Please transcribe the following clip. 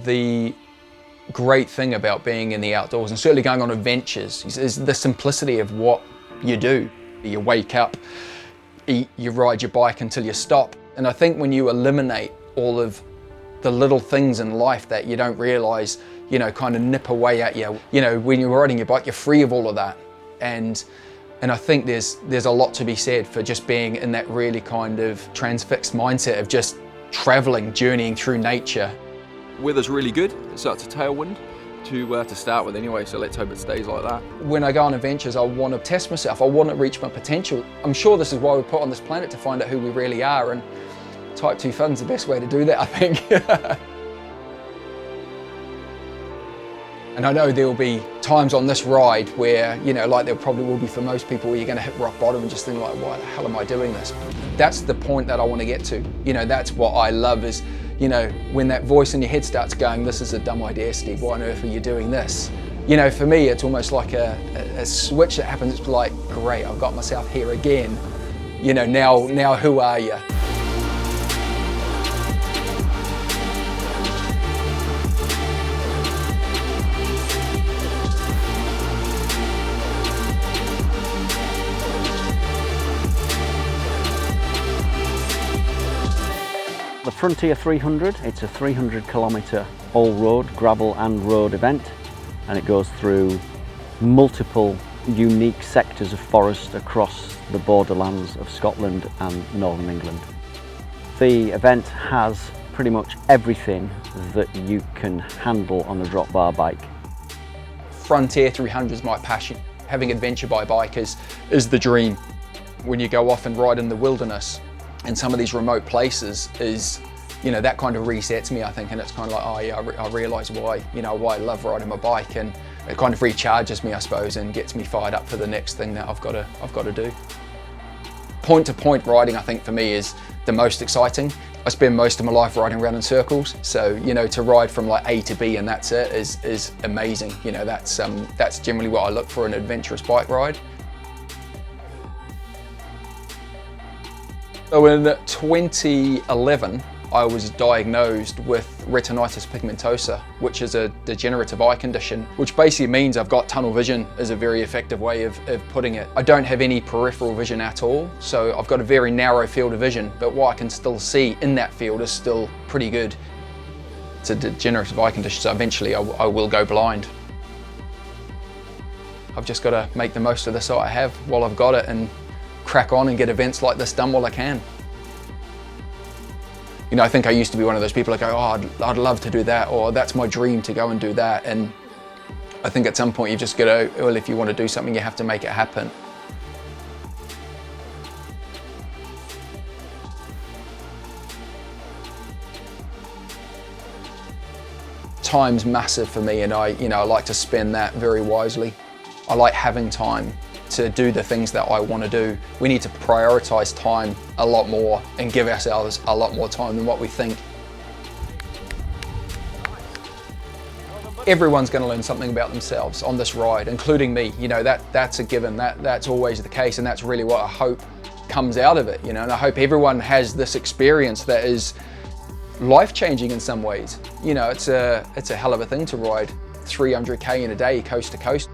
the great thing about being in the outdoors and certainly going on adventures is the simplicity of what you do. You wake up, eat, you ride your bike until you stop. And I think when you eliminate all of the little things in life that you don't realize, you know, kind of nip away at you. You know, when you're riding your bike, you're free of all of that. And I think there's a lot to be said for just being in that really kind of transfixed mindset of just traveling, journeying through nature. Weather's really good, so it's a tailwind to start with anyway, so let's hope it stays like that. When I go on adventures, I want to test myself, I want to reach my potential. I'm sure this is why we're put on this planet, to find out who we really are, and Type 2 fun's the best way to do that, I think. And I know there'll be times on this ride where, you know, like there probably will be for most people, where you're going to hit rock bottom and just think like, why the hell am I doing this? That's the point that I want to get to. You know, that's what I love is, you know, when that voice in your head starts going, this is a dumb idea, Steve, why on earth are you doing this? You know, for me, it's almost like a switch that happens. It's like, great, I've got myself here again. You know, now who are you? The Frontier 300, it's a 300-kilometre all-road, gravel and road event, and it goes through multiple unique sectors of forest across the borderlands of Scotland and Northern England. The event has pretty much everything that you can handle on a drop bar bike. Frontier 300 is my passion. Having adventure by bike is the dream. When you go off and ride in the wilderness, in some of these remote places, is, you know, that kind of resets me, I think, and it's kind of like, oh yeah, I realise why, you know, why I love riding my bike, and it kind of recharges me, I suppose, and gets me fired up for the next thing that I've got to do. Point to point riding, I think, for me is the most exciting. I spend most of my life riding around in circles, so, you know, to ride from like A to B and that's it is amazing. You know, that's generally what I look for in an adventurous bike ride. So in 2011, I was diagnosed with retinitis pigmentosa, which is a degenerative eye condition, which basically means I've got tunnel vision, is a very effective way of putting it. I don't have any peripheral vision at all, so I've got a very narrow field of vision, but what I can still see in that field is still pretty good. It's a degenerative eye condition, so eventually I will go blind. I've just got to make the most of this that I have while I've got it, and crack on and get events like this done while I can. You know, I think I used to be one of those people that go, oh, I'd love to do that, or that's my dream to go and do that. And I think at some point you just got to, well, if you want to do something, you have to make it happen. Time's massive for me, and I like to spend that very wisely. I like having time to do the things that I want to do. We need to prioritise time a lot more and give ourselves a lot more time than what we think. Everyone's going to learn something about themselves on this ride, including me. You know, that's a given. That's always the case, and that's really what I hope comes out of it. You know, and I hope everyone has this experience that is life-changing in some ways. You know, it's a hell of a thing to ride 300k in a day, coast to coast.